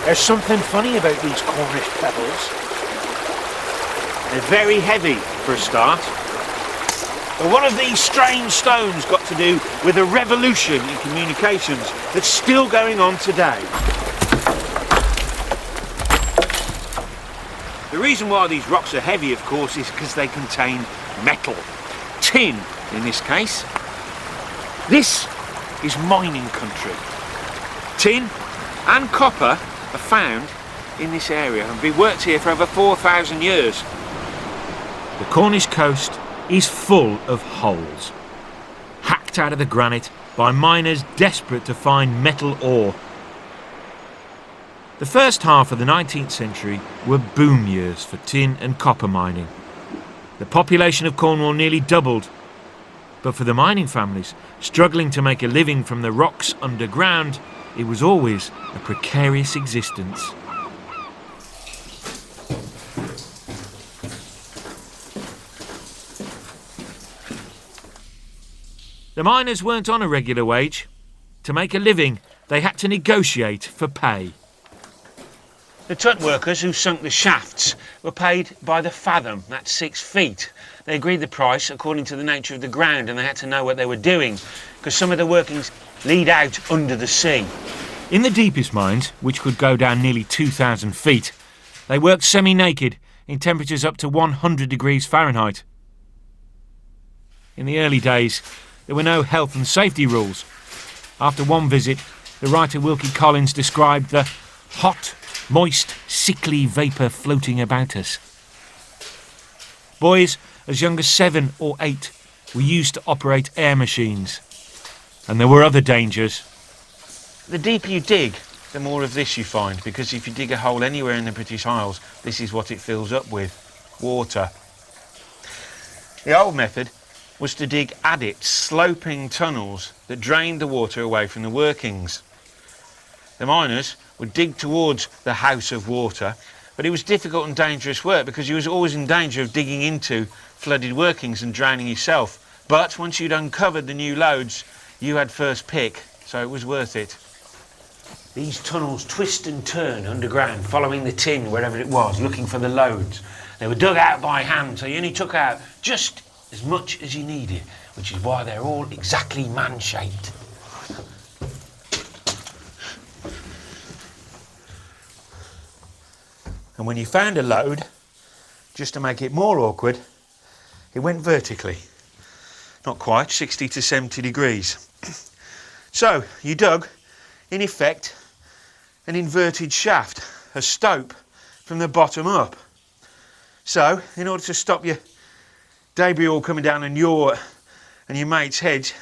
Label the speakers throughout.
Speaker 1: There's something funny about these Cornish pebbles. They're very heavy for a start. But what have these strange stones got to do with a revolution in communications that's still going on today? The reason why these rocks are heavy, of course, is because they contain metal. Tin, in this case. This is mining country. Tin and copper are found in this area and have been worked here for over 4,000 years. The Cornish coast is full of holes, hacked out of the granite by miners desperate to find metal ore. The first half of the 19th century were boom years for tin and copper mining. The population of Cornwall nearly doubled, but for the mining families struggling to make a living from the rocks underground, it was always a precarious existence. The miners weren't on a regular wage. To make a living, they had to negotiate for pay. The tut workers who sunk the shafts were paid by the fathom, that's 6 feet. They agreed the price according to the nature of the ground, and they had to know what they were doing, because some of the workings lead out under the sea. In the deepest mines, which could go down nearly 2,000 feet, they worked semi-naked in temperatures up to 100 degrees Fahrenheit. In the early days, there were no health and safety rules. After one visit, the writer Wilkie Collins described the hot, moist, sickly vapour floating about us. Boys as young as 7 or 8 were used to operate air machines. And there were other dangers. The deeper you dig, the more of this you find, because if you dig a hole anywhere in the British Isles, this is what it fills up with: water. The old method was to dig adits, sloping tunnels that drained the water away from the workings. The miners would dig towards the house of water, but it was difficult and dangerous work because you was always in danger of digging into flooded workings and drowning yourself. But once you'd uncovered the new lodes, you had first pick, so it was worth it. These tunnels twist and turn underground, following the tin wherever it was, looking for the lodes. They were dug out by hand, so you only took out just as much as you needed, which is why they're all exactly man-shaped. And when you found a lode, just to make it more awkward, it went vertically. Not quite, 60 to 70 degrees. So you dug, in effect, an inverted shaft, a stope from the bottom up. So, in order to stop your debris all coming down on your and your mate's heads,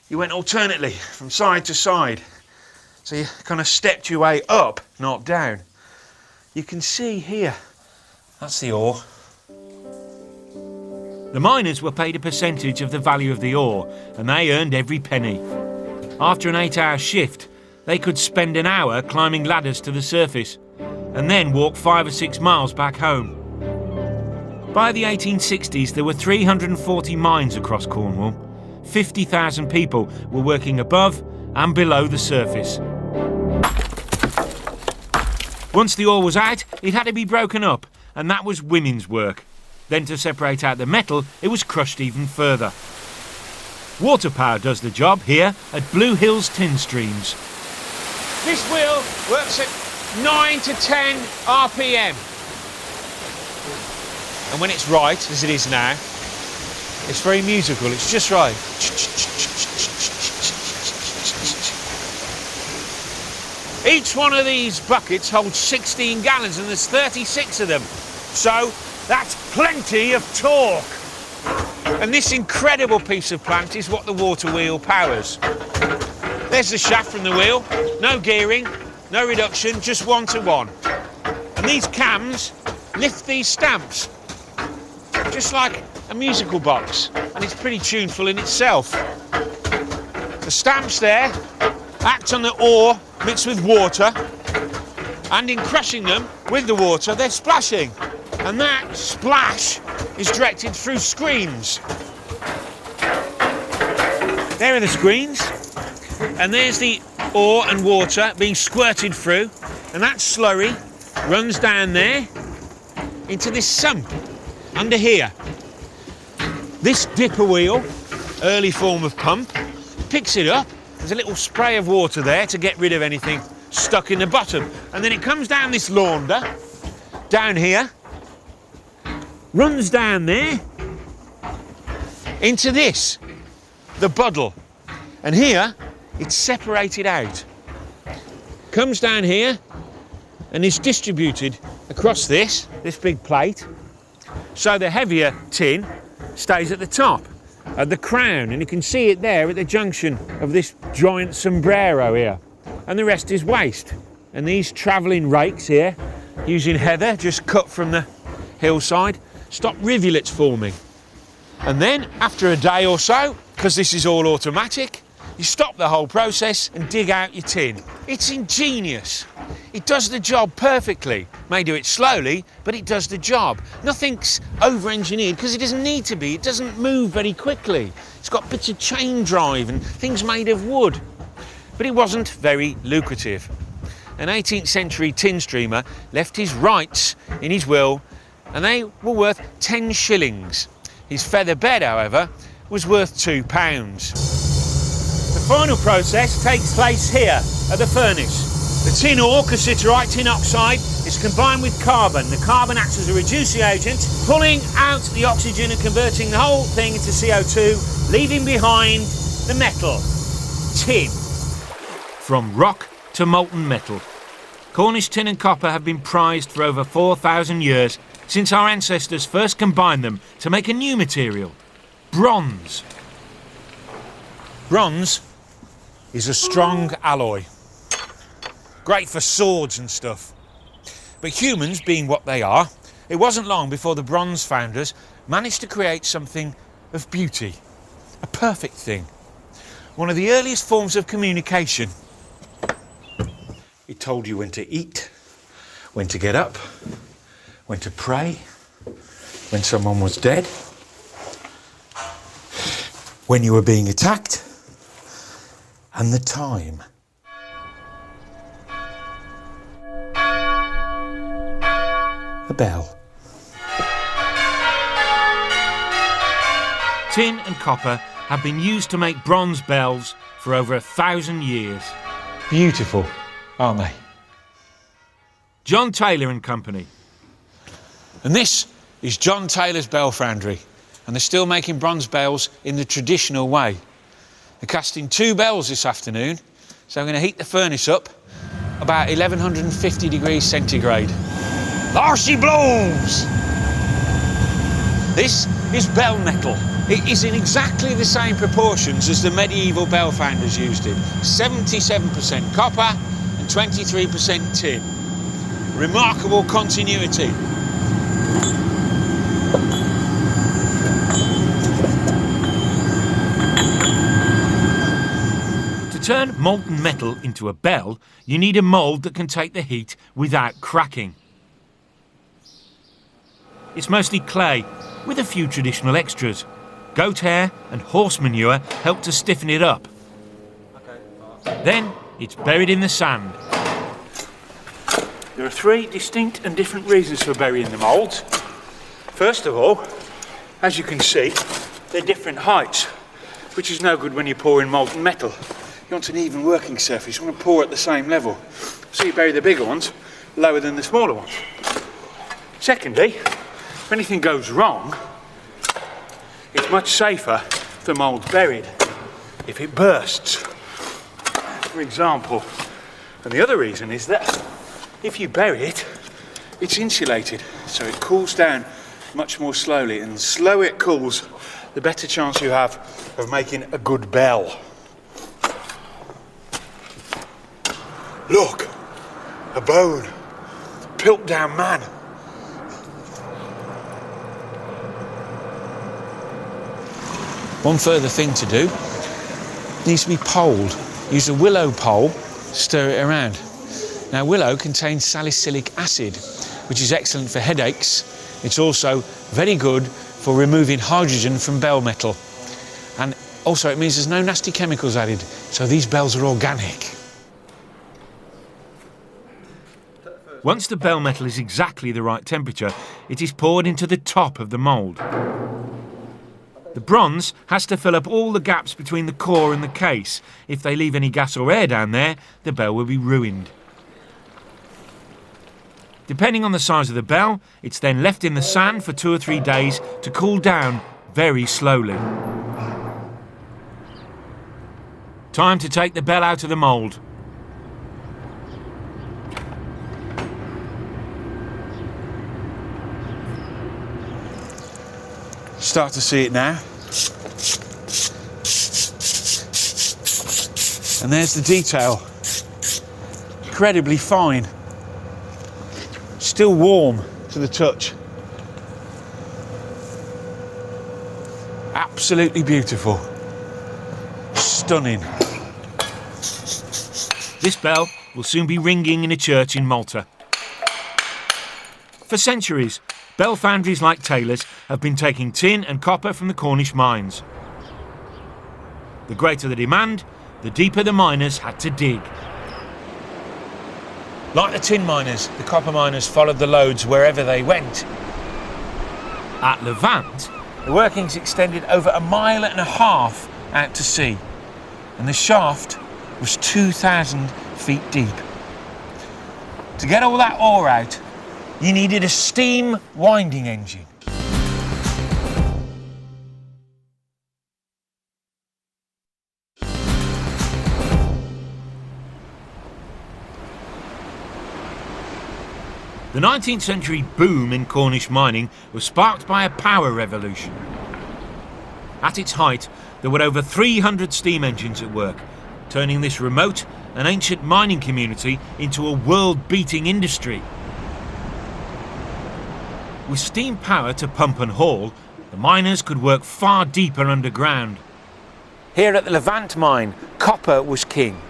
Speaker 1: you went alternately from side to side. So you kind of stepped your way up, not down. You can see here, that's the ore. The miners were paid a percentage of the value of the ore, and they earned every penny. After an 8-hour shift, they could spend an hour climbing ladders to the surface, and then walk 5 or 6 miles back home. By the 1860s, there were 340 mines across Cornwall. 50,000 people were working above and below the surface. Once the ore was out, it had to be broken up, and that was women's work. Then to separate out the metal, it was crushed even further. Water power does the job here at Blue Hills Tin Streams. This wheel works at 9 to 10 RPM. And when it's right, as it is now, it's very musical, it's just right. Each one of these buckets holds 16 gallons and there's 36 of them. So that's plenty of torque. And this incredible piece of plant is what the water wheel powers. There's the shaft from the wheel, no gearing, no reduction, just 1-to-1. And these cams lift these stamps, just like a musical box, and it's pretty tuneful in itself. The stamps there act on the ore mixed with water, and in crushing them with the water, they're splashing. And that splash is directed through screens. There are the screens, and there's the ore and water being squirted through, And that slurry runs down there into this sump under here. This dipper wheel, early form of pump, picks it up. There's a little spray of water there to get rid of anything stuck in the bottom. And then it comes down this launder, down here, runs down there, into this, the buddle. And here, it's separated out. Comes down here, and is distributed across this big plate. So the heavier tin stays at the top, at the crown, and you can see it there at the junction of this giant sombrero here. And the rest is waste. And these travelling rakes here, using heather just cut from the hillside, stop rivulets forming. And then, after a day or so, because this is all automatic, you stop the whole process and dig out your tin. It's ingenious. It does the job perfectly. May do it slowly, but it does the job. Nothing's over-engineered because it doesn't need to be. It doesn't move very quickly. It's got bits of chain drive and things made of wood. But it wasn't very lucrative. An 18th century tin streamer left his rights in his will, and they were worth 10 shillings. His feather bed, however, was worth £2. The final process takes place here at the furnace. The tin ore, cassiterite, tin oxide, is combined with carbon. The carbon acts as a reducing agent, pulling out the oxygen and converting the whole thing into CO2, leaving behind the metal, tin. From rock to molten metal, Cornish tin and copper have been prized for over 4,000 years since our ancestors first combined them to make a new material, bronze. Bronze is a strong alloy, great for swords and stuff. But humans, being what they are, it wasn't long before the bronze founders managed to create something of beauty, a perfect thing, one of the earliest forms of communication. It told you when to eat, when to get up, when to pray, when someone was dead, when you were being attacked, and the time. A bell. Tin and copper have been used to make bronze bells for over 1,000 years. Beautiful, aren't they? John Taylor and Company. And this is John Taylor's Bell Foundry, and they're still making bronze bells in the traditional way. They're casting 2 bells this afternoon, so I'm going to heat the furnace up about 1150 degrees centigrade. There she blows! This is bell metal. It is in exactly the same proportions as the medieval bell founders used it. 77% copper and 23% tin. Remarkable continuity. To turn molten metal into a bell, you need a mould that can take the heat without cracking. It's mostly clay, with a few traditional extras. Goat hair and horse manure help to stiffen it up. Then it's buried in the sand. There are 3 distinct and different reasons for burying the moulds. First of all, as you can see, they're different heights, which is no good when you're pouring molten metal. You want an even working surface, you want to pour at the same level. So you bury the bigger ones lower than the smaller ones. Secondly, if anything goes wrong, it's much safer if the mould's buried. If it bursts, for example. And the other reason is that if you bury it, it's insulated, so it cools down much more slowly, and the slower it cools, the better chance you have of making a good bell. Look, a bone, Piltdown man. One further thing to do, it needs to be poled. Use a willow pole, stir it around. Now willow contains salicylic acid, which is excellent for headaches. It's also very good for removing hydrogen from bell metal. And also it means there's no nasty chemicals added, so these bells are organic. Once the bell metal is exactly the right temperature, it is poured into the top of the mould. The bronze has to fill up all the gaps between the core and the case. If they leave any gas or air down there, the bell will be ruined. Depending on the size of the bell, it's then left in the sand for 2 or 3 days to cool down very slowly. Time to take the bell out of the mould. Start to see it now. And there's the detail. Incredibly fine. Still warm to the touch. Absolutely beautiful. Stunning. This bell will soon be ringing in a church in Malta. For centuries, bell foundries like Taylor's have been taking tin and copper from the Cornish mines. The greater the demand, the deeper the miners had to dig. Like the tin miners, the copper miners followed the loads wherever they went. At Levant, the workings extended over 1.5 miles out to sea, and the shaft was 2,000 feet deep. To get all that ore out, you needed a steam winding engine. The 19th century boom in Cornish mining was sparked by a power revolution. At its height, there were over 300 steam engines at work, turning this remote and ancient mining community into a world-beating industry. With steam power to pump and haul, the miners could work far deeper underground. Here at the Levant mine, copper was king.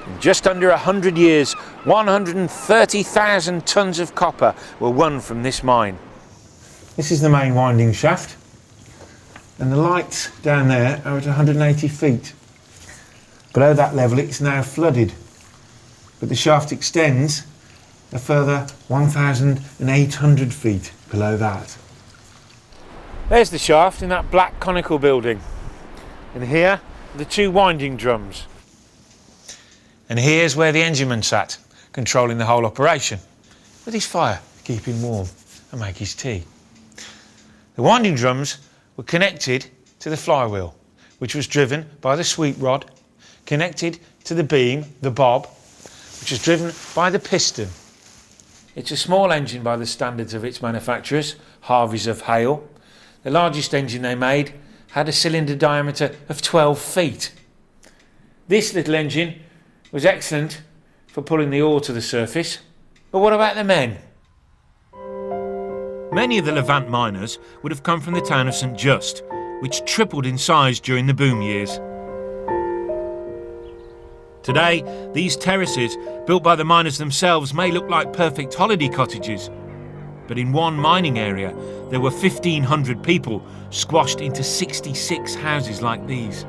Speaker 1: In just under 100 years, 130,000 tonnes of copper were won from this mine. This is the main winding shaft, and the lights down there are at 180 feet. Below that level it's now flooded, but the shaft extends a further 1,800 feet below that. There's the shaft in that black conical building, and here are the 2 winding drums. And here's where the engineman sat, controlling the whole operation, with his fire to keep him warm and make his tea. The winding drums were connected to the flywheel, which was driven by the sweep rod, connected to the beam, the bob, which was driven by the piston. It's a small engine by the standards of its manufacturers, Harveys of Hale. The largest engine they made had a cylinder diameter of 12 feet. This little engine was excellent for pulling the ore to the surface. But what about the men? Many of the Levant miners would have come from the town of St Just, which tripled in size during the boom years. Today, these terraces, built by the miners themselves, may look like perfect holiday cottages. But in one mining area, there were 1,500 people squashed into 66 houses like these.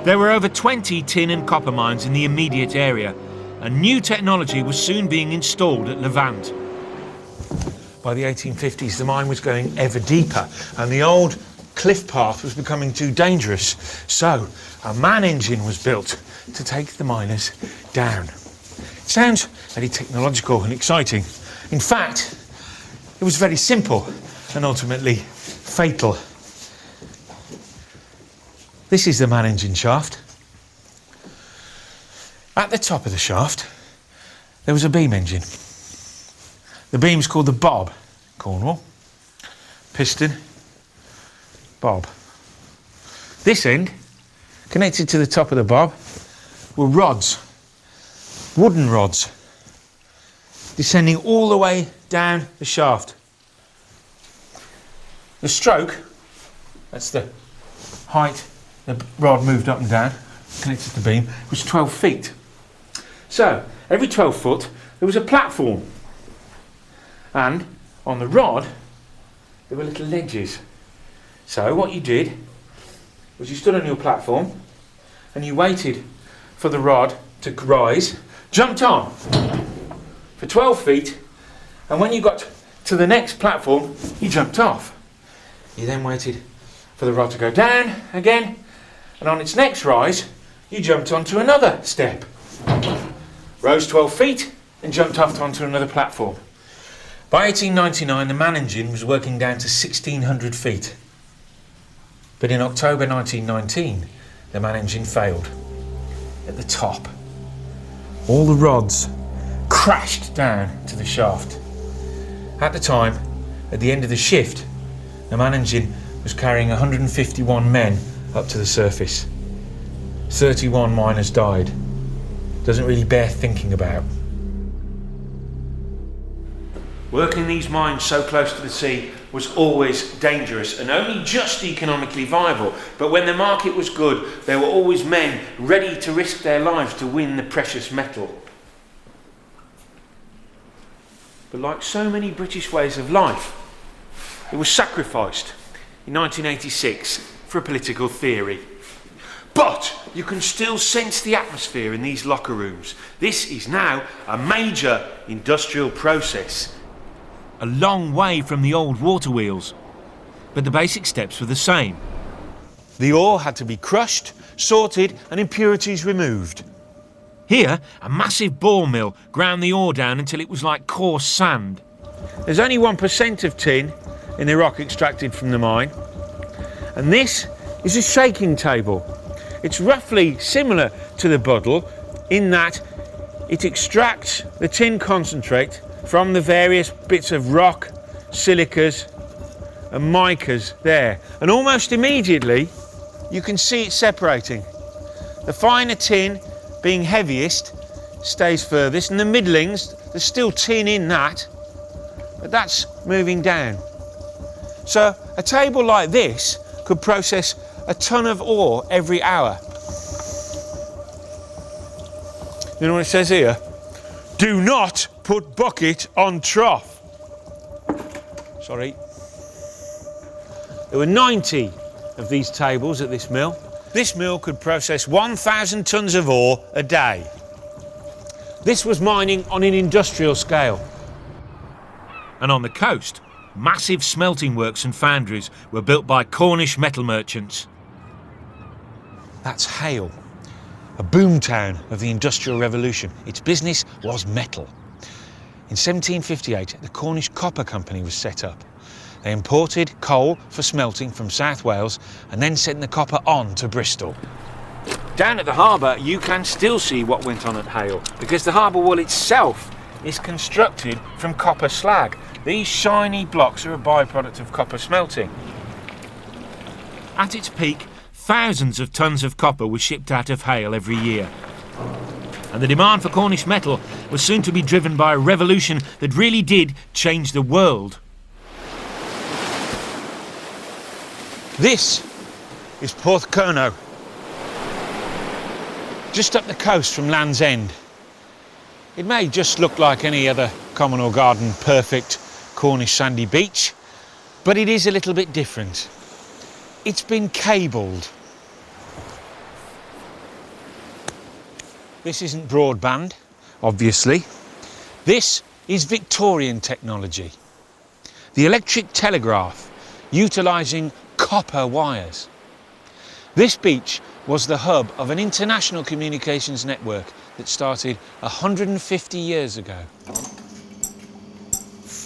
Speaker 1: There were over 20 tin and copper mines in the immediate area, and new technology was soon being installed at Levant. By the 1850s, the mine was going ever deeper, and the old cliff path was becoming too dangerous. So, a man engine was built to take the miners down. It sounds very technological and exciting. In fact, it was very simple and ultimately fatal. This is the man engine shaft. At the top of the shaft, there was a beam engine. The beam's called the bob, Cornwall. Piston, bob. This end, connected to the top of the bob, were rods, wooden rods, descending all the way down the shaft. The stroke, that's the height the rod moved up and down, connected to the beam, was 12 feet. So, every 12 foot, there was a platform. And on the rod, there were little ledges. So what you did was you stood on your platform and you waited for the rod to rise jumped on for 12 feet, and when you got to the next platform, you jumped off. You then waited for the rod to go down again, and on its next rise, you jumped onto another step. Rose 12 feet and jumped off onto another platform. By 1899, the man engine was working down to 1,600 feet. But in October 1919, the man engine failed. At the top, all the rods crashed down to the shaft. At the time, at the end of the shift, the man engine was carrying 151 men up to the surface. 31 miners died. Doesn't really bear thinking about. Working these mines so close to the sea was always dangerous and only just economically viable. But when the market was good, there were always men ready to risk their lives to win the precious metal. But like so many British ways of life, it was sacrificed in 1986 for a political theory. But you can still sense the atmosphere in these locker rooms. This is now a major industrial process. A long way from the old water wheels, but the basic steps were the same. The ore had to be crushed, sorted and impurities removed. Here, a massive ball mill ground the ore down until it was like coarse sand. There's only 1% of tin in the rock extracted from the mine, and this is a shaking table. It's roughly similar to the buddle in that it extracts the tin concentrate from the various bits of rock, silicas and micas there, and almost immediately you can see it separating. The finer tin, being heaviest, stays furthest, and the middlings, there's still tin in that, but that's moving down. So a table like this could process a ton of ore every hour. You know what it says here? Do not put bucket on trough. Sorry. There were 90 of these tables at this mill. This mill could process 1,000 tonnes of ore a day. This was mining on an industrial scale. And on the coast, massive smelting works and foundries were built by Cornish metal merchants. That's Hale, a boomtown of the Industrial Revolution. Its business was metal. In 1758, the Cornish Copper Company was set up. They imported coal for smelting from South Wales and then sent the copper on to Bristol. Down at the harbour, you can still see what went on at Hale, because the harbour wall itself is constructed from copper slag. These shiny blocks are a byproduct of copper smelting. At its peak, thousands of tonnes of copper were shipped out of Hale every year. And the demand for Cornish metal was soon to be driven by a revolution that really did change the world. This is Porthcurno, just up the coast from Land's End. It may just look like any other common or garden perfect Cornish sandy beach, but it is a little bit different. It's been cabled. This isn't broadband, obviously. This is Victorian technology. The electric telegraph, utilising copper wires. This beach was the hub of an international communications network that started 150 years ago.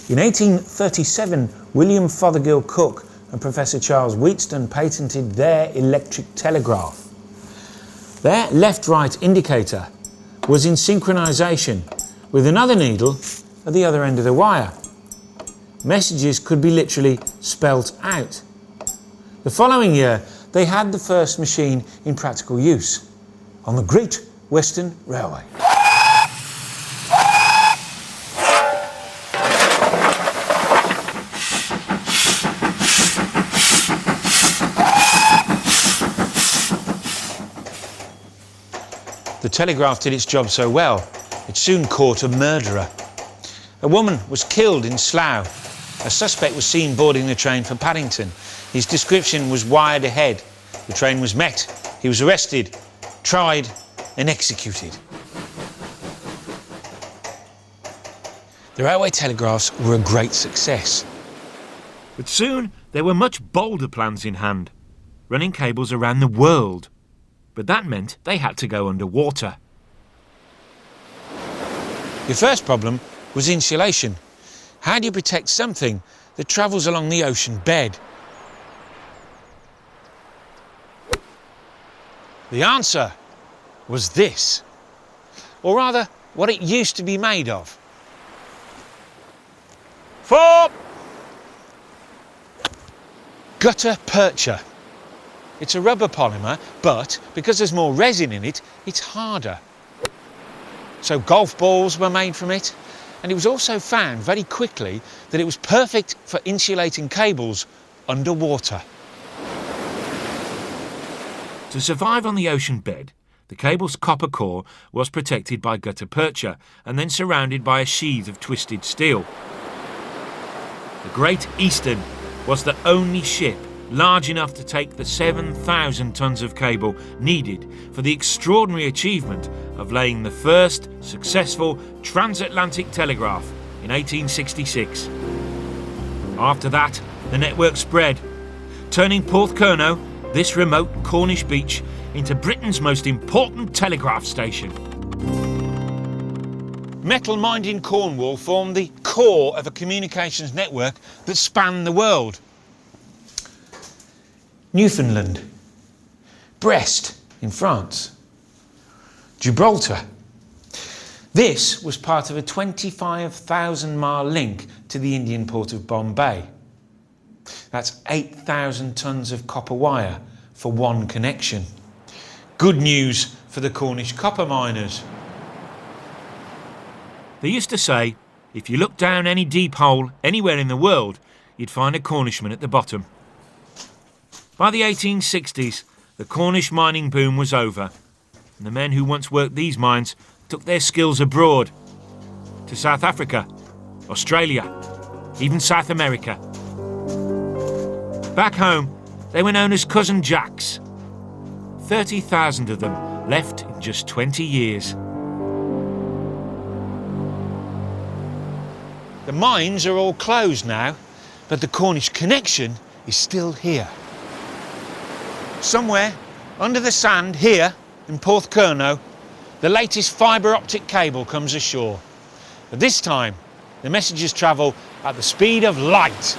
Speaker 1: In 1837, William Fothergill Cooke and Professor Charles Wheatstone patented their electric telegraph. Their left-right indicator was in synchronisation with another needle at the other end of the wire. Messages could be literally spelt out. The following year, they had the first machine in practical use on the Great Western Railway. The telegraph did its job so well, it soon caught a murderer. A woman was killed in Slough. A suspect was seen boarding the train for Paddington. His description was wired ahead. The train was met. He was arrested, tried and executed.
Speaker 2: The railway telegraphs were a great success.
Speaker 1: But soon there were much bolder plans in hand, running cables around the world. But that meant they had to go underwater.
Speaker 2: The first problem was insulation. How do you protect something that travels along the ocean bed? The answer was this, or rather, what it used to be made of. 4. Gutta percha. It's a rubber polymer, but because there's more resin in it, it's harder. So golf balls were made from it, and it was also found very quickly that it was perfect for insulating cables underwater.
Speaker 1: To survive on the ocean bed, the cable's copper core was protected by gutta percha and then surrounded by a sheath of twisted steel. The Great Eastern was the only ship large enough to take the 7,000 tons of cable needed for the extraordinary achievement of laying the first successful transatlantic telegraph in 1866. After that, the network spread, turning Porthcurno, this remote Cornish beach, into Britain's most important telegraph station.
Speaker 2: Metal mined in Cornwall formed the core of a communications network that spanned the world. Newfoundland, Brest in France, Gibraltar. This was part of a 25,000-mile link to the Indian port of Bombay. That's 8,000 tons of copper wire for one connection. Good news for the Cornish copper miners.
Speaker 1: They used to say, if you look down any deep hole anywhere in the world, you'd find a Cornishman at the bottom. By the 1860s, the Cornish mining boom was over, and the men who once worked these mines took their skills abroad, to South Africa, Australia, even South America. Back home, they were known as Cousin Jacks. 30,000 of them left in just 20 years.
Speaker 2: The mines are all closed now, but the Cornish connection is still here. Somewhere under the sand here in Porthcurno, the latest fibre optic cable comes ashore. But this time, the messages travel at the speed of light.